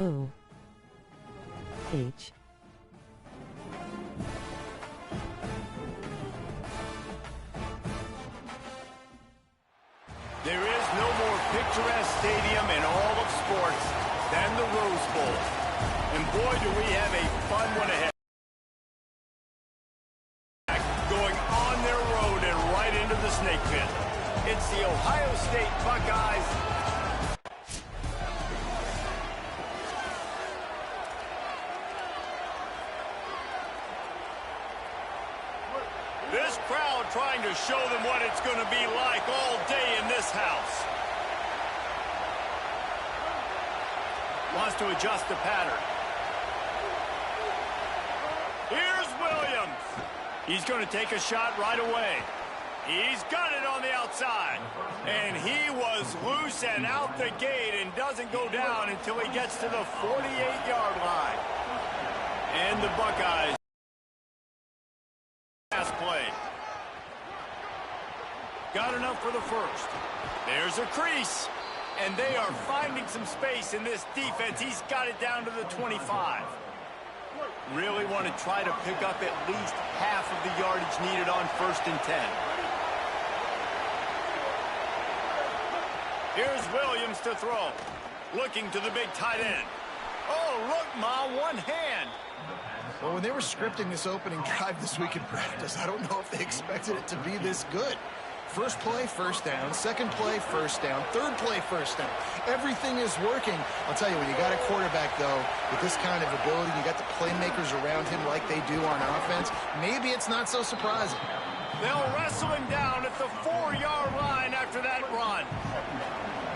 O H. There is no more picturesque stadium in all of sports than the Rose Bowl. And boy, do we have a fun one ahead. Going on their road and right into the snake pit. It's the Ohio State Buckeyes. This crowd trying to show them what it's going to be like all day in this house. Wants to adjust the pattern. Here's Williams. He's going to take a shot right away. He's got it on the outside. And he was loose and out the gate and doesn't go down until he gets to the 48-yard line. And the Buckeyes. Pass play. Got enough for the first. There's a crease. And they are finding some space in this defense. He's got it down to the 25. Really want to try to pick up at least half of the yardage needed on 1st and 10. Here's Williams to throw. Looking to the big tight end. Oh, look, Ma, one hand. Well, when they were scripting this opening drive this week in practice, I don't know if they expected it to be this good. First play, first down. Second play, first down. Third play, first down. Everything is working. I'll tell you, when you got a quarterback, though, with this kind of ability, you got the playmakers around him like they do on offense, maybe it's not so surprising. They'll wrestle him down at the 4-yard line after that run.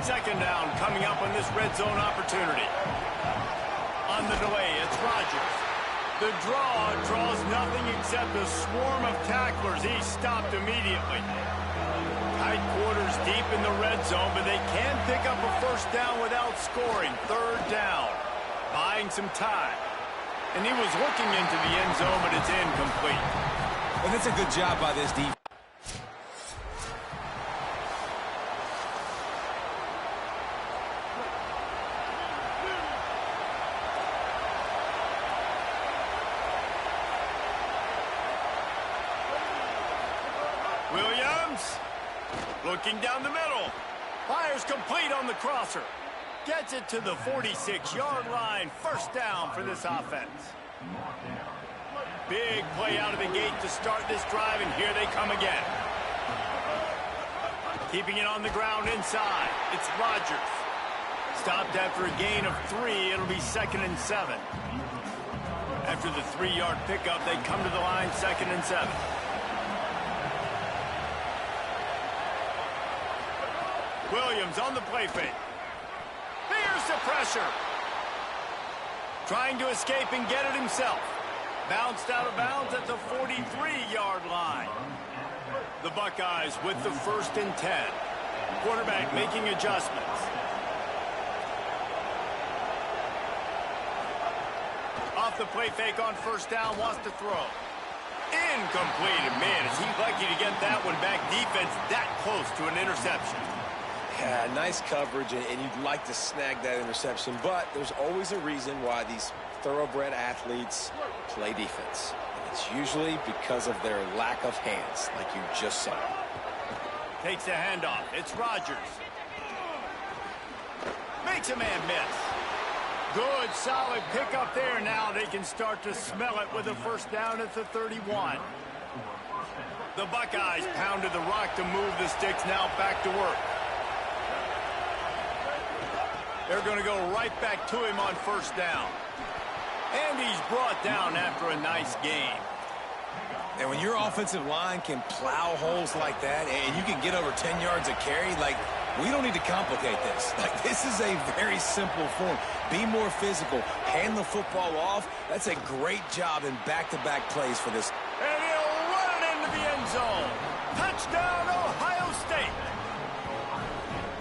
Second down coming up on this red zone opportunity. On the delay, it's Rodgers. The draw draws nothing except a swarm of tacklers. He's stopped immediately. Tight quarters deep in the red zone, but they can pick up a first down without scoring. Third down. Buying some time. And he was looking into the end zone, but it's incomplete. And that's a good job by this defense. Williams, looking down the middle. Fires complete on the crosser. Gets it to the 46-yard line. First down for this offense. Big play out of the gate to start this drive, and here they come again. Keeping it on the ground inside. It's Rodgers. Stopped after a gain of 3. It'll be 2nd and 7. After the 3-yard pickup, they come to the line 2nd and 7. Williams on the play fake. Here's the pressure. Trying to escape and get it himself. Bounced out of bounds at the 43-yard line. The Buckeyes with the 1st and 10. Quarterback making adjustments. Off the play fake on first down, wants to throw. Incomplete. And man, is he lucky to get that one back. Defense that close to an interception. Yeah, nice coverage, and you'd like to snag that interception, but there's always a reason why these thoroughbred athletes play defense. And it's usually because of their lack of hands, like you just saw. Takes the handoff. It's Rodgers. Makes a man miss. Good, solid pickup there. Now they can start to smell it with a first down at the 31. The Buckeyes pounded the rock to move the sticks. Now back to work. They're going to go right back to him on first down. And he's brought down after a nice game. And when your offensive line can plow holes like that and you can get over 10 yards a carry, like, we don't need to complicate this. Like, this is a very simple form. Be more physical. Hand the football off. That's a great job in back-to-back plays for this. And he'll run it into the end zone. Touchdown, Ohio State.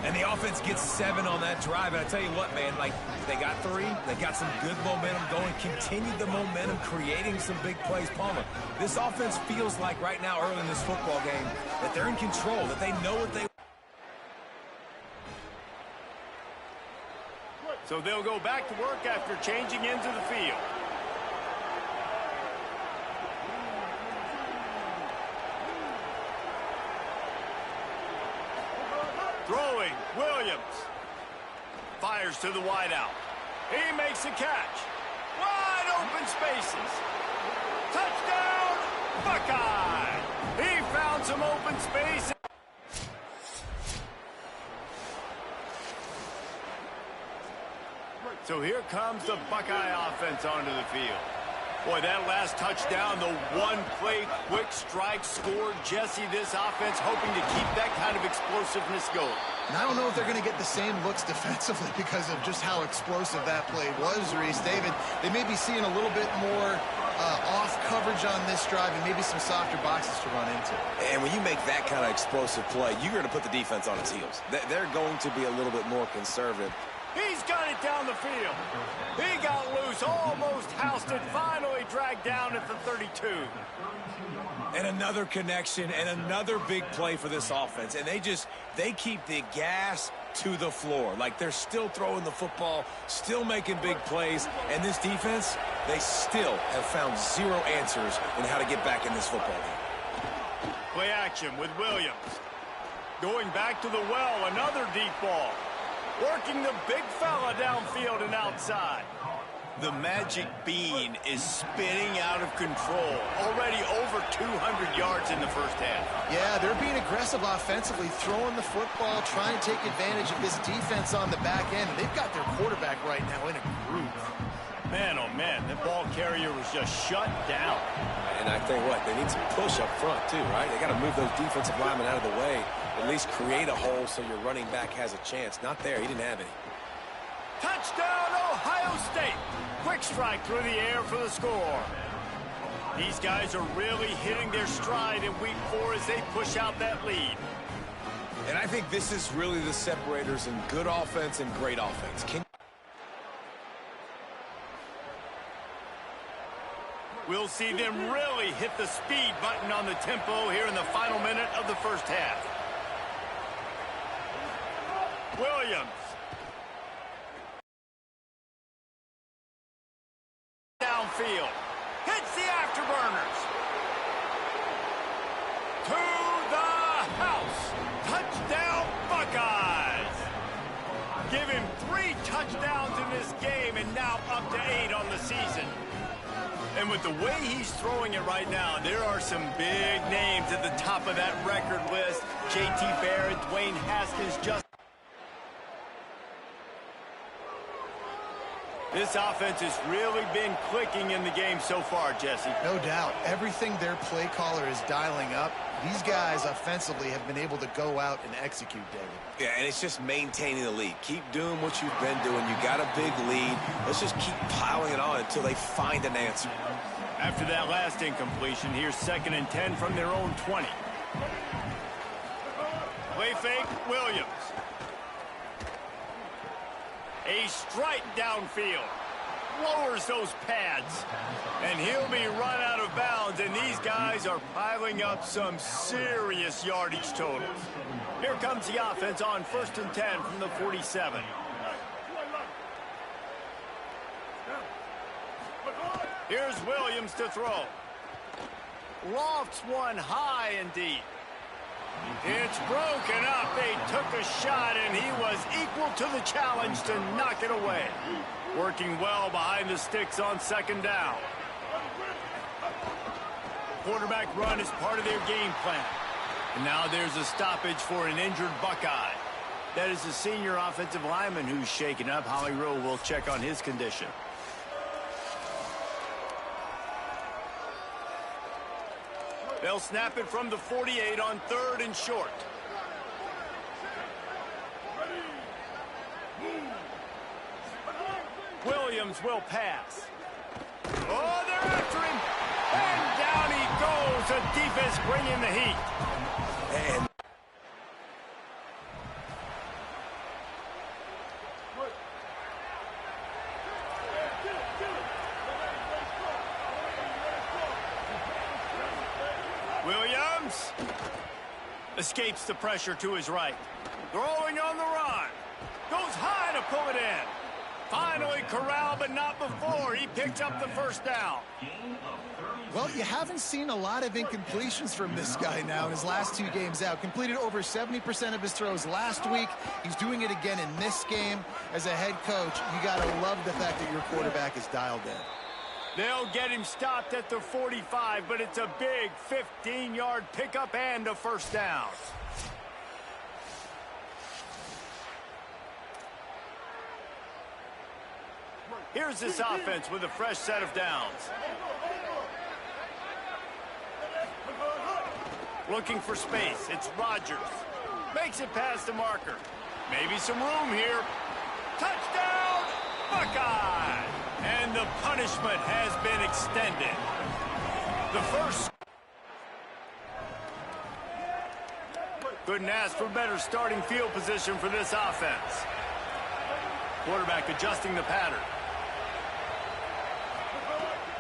And the offense gets 7 on that drive. And I tell you what, man, like, they got 3. They got some good momentum going. Continue the momentum, creating some big plays. Palmer, this offense feels like right now, early in this football game, that they're in control, that they know what they So they'll go back to work after changing into the field. Throwing, Williams. Fires to the wideout. He makes a catch. Wide open spaces. Touchdown, Buckeye! He found some open space. So here comes the Buckeye offense onto the field. Boy, that last touchdown, the one-play quick strike scored. Jesse, this offense hoping to keep that kind of explosiveness going. And I don't know if they're going to get the same looks defensively because of just how explosive that play was, Reese. David, they may be seeing a little bit more off coverage on this drive and maybe some softer boxes to run into. And when you make that kind of explosive play, you're going to put the defense on its heels. They're going to be a little bit more conservative. He's got it down the field. He got loose, almost housed it, finally dragged down at the 32. And another connection and another big play for this offense. And they keep the gas to the floor. Like they're still throwing the football, still making big plays. And this defense, they still have found zero answers in how to get back in this football game. Play action with Williams. Going back to the well, another deep ball. Working the big fella downfield and outside. The magic bean is spinning out of control. Already over 200 yards in the first half. Yeah, they're being aggressive offensively, throwing the football, trying to take advantage of this defense on the back end. And they've got their quarterback right now in a groove. Man, oh man, the ball carrier was just shut down. And I tell you what, they need some push up front too, right? They got to move those defensive linemen out of the way. At least create a hole so your running back has a chance. Not there. He didn't have any. Touchdown, Ohio State. Quick strike through the air for the score. These guys are really hitting their stride in week 4 as they push out that lead. And I think this is really the separators in good offense and great offense. We'll see them really hit the speed button on the tempo here in the final minute of the first half. Williams. Downfield. Hits the afterburners. To the house. Touchdown, Buckeyes. Give him 3 touchdowns in this game and now up to 8 on the season. And with the way he's throwing it right now, there are some big names at the top of that record list. J.T. Barrett, Dwayne Haskins, just... This offense has really been clicking in the game so far, Jesse. No doubt. Everything their play caller is dialing up, these guys offensively have been able to go out and execute, David. Yeah, and it's just maintaining the lead. Keep doing what you've been doing. You got a big lead. Let's just keep piling it on until they find an answer. After that last incompletion, here's 2nd and 10 from their own 20. Play fake, Williams. A strike downfield. Lowers those pads. And he'll be run out of bounds, and these guys are piling up some serious yardage totals. Here comes the offense on 1st and 10 from the 47. Here's Williams to throw. Lofts one high and deep. It's broken up. They took a shot, and he was equal to the challenge to knock it away. Working well behind the sticks on 2nd down. Quarterback run is part of their game plan. And now there's a stoppage for an injured Buckeye. That is the senior offensive lineman who's shaken up. Holly Rowe will check on his condition. They'll snap it from the 48 on 3rd and short. Williams will pass. Oh, they're after him. And down he goes. The defense bringing the heat. And Williams escapes the pressure to his right. Throwing on the run. Goes high to pull it in. Finally corralled, but not before. He picked up the first down. Well, you haven't seen a lot of incompletions from this guy now in his last 2 games out. Completed over 70% of his throws last week. He's doing it again in this game. As a head coach, you got to love the fact that your quarterback is dialed in. They'll get him stopped at the 45, but it's a big 15-yard pickup and a first down. Here's this offense with a fresh set of downs. Looking for space. It's Rodgers. Makes it past the marker. Maybe some room here. Touchdown, Buckeye! And the punishment has been extended. The first. Couldn't ask for better starting field position for this offense. Quarterback adjusting the pattern.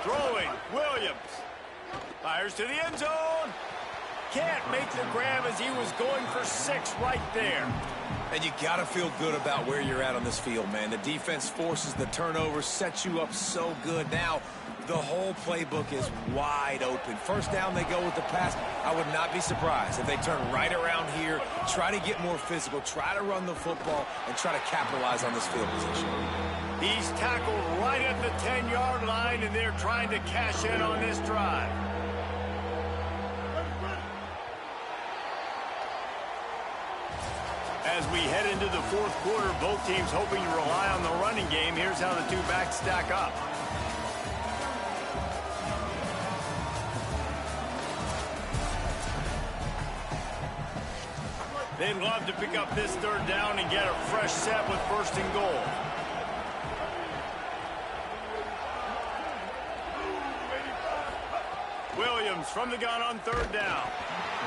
Throwing, Williams. Fires to the end zone. Can't make the grab as he was going for 6 right there. And you got to feel good about where you're at on this field, man. The defense forces the turnover, sets you up so good. Now, the whole playbook is wide open. First down, they go with the pass. I would not be surprised if they turn right around here, try to get more physical, try to run the football, and try to capitalize on this field position. He's tackled right at the 10-yard line, and they're trying to cash in on this drive. As we head into the fourth quarter, both teams hoping to rely on the running game. Here's how the 2 backs stack up. They'd love to pick up this 3rd down and get a fresh set with 1st and goal. Williams from the gun on 3rd down.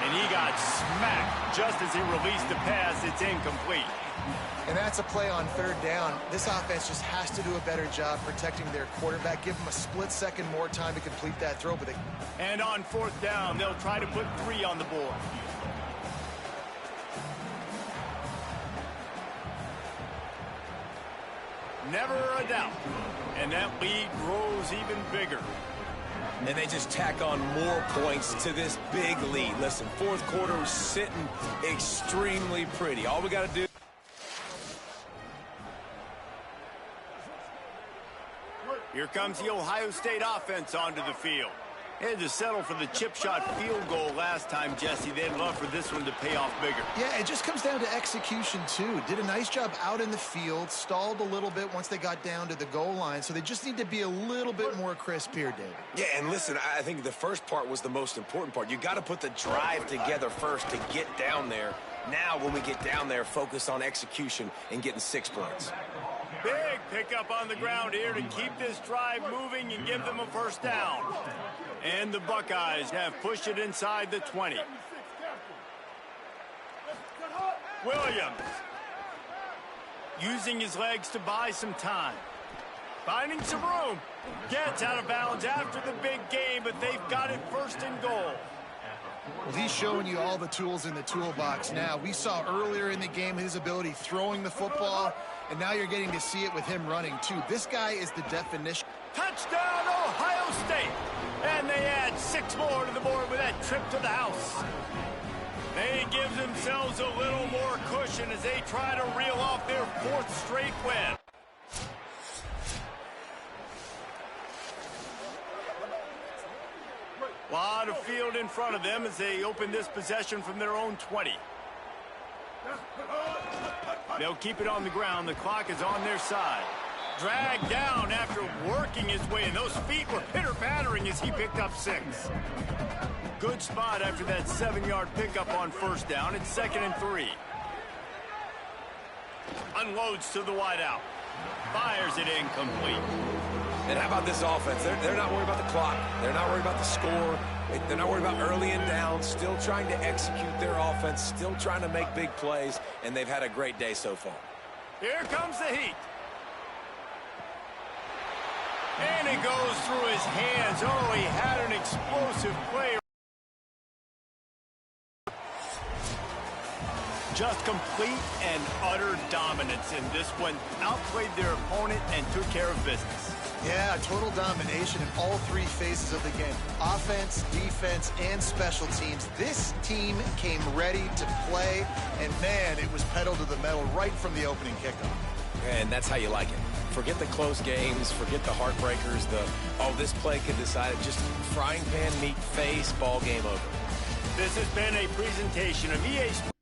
And he got smacked just as he released the pass. It's incomplete. And that's a play on 3rd down. This offense just has to do a better job protecting their quarterback. Give them a split second more time to complete that throw. And on 4th down, they'll try to put 3 on the board. Never a doubt. And that lead grows even bigger. And they just tack on more points to this big lead. Listen, 4th quarter is sitting extremely pretty. All we got to do. Here comes the Ohio State offense onto the field. They had to settle for the chip shot field goal last time, Jesse. They'd love for this one to pay off bigger. Yeah, it just comes down to execution, too. Did a nice job out in the field, stalled a little bit once they got down to the goal line, so they just need to be a little bit more crisp here, David. Yeah, and listen, I think the first part was the most important part. You got to put the drive together first to get down there. Now, when we get down there, focus on execution and getting 6 points. Big pickup on the ground here to keep this drive moving and give them a first down. And the Buckeyes have pushed it inside the 20. Williams using his legs to buy some time. Finding some room. Gets out of bounds after the big game, but they've got it 1st and goal. Well, he's showing you all the tools in the toolbox now. We saw earlier in the game his ability throwing the football, and now you're getting to see it with him running, too. This guy is the definition. Touchdown, Ohio State! And they add 6 more to the board with that trip to the house. They give themselves a little more cushion as they try to reel off their 4th straight win. A lot of field in front of them as they open this possession from their own 20. They'll keep it on the ground. The clock is on their side. Dragged down after working his way, and those feet were pitter-pattering as he picked up 6. Good spot after that 7-yard pickup on 1st down. It's 2nd and 3. Unloads to the wideout. Fires it incomplete. And how about this offense? They're not worried about the clock. They're not worried about the score. They're not worried about early and down. Still trying to execute their offense. Still trying to make big plays. And they've had a great day so far. Here comes the heat. And it goes through his hands. Oh, he had an explosive play. Just complete and utter dominance in this one. Outplayed their opponent and took care of business. Yeah, total domination in all three phases of the game. Offense, defense, and special teams. This team came ready to play, and man, it was pedal to the metal right from the opening kickoff. And that's how you like it. Forget the close games, forget the heartbreakers, this play could decide it. Just frying pan meet face, ball game over. This has been a presentation of EA Sports.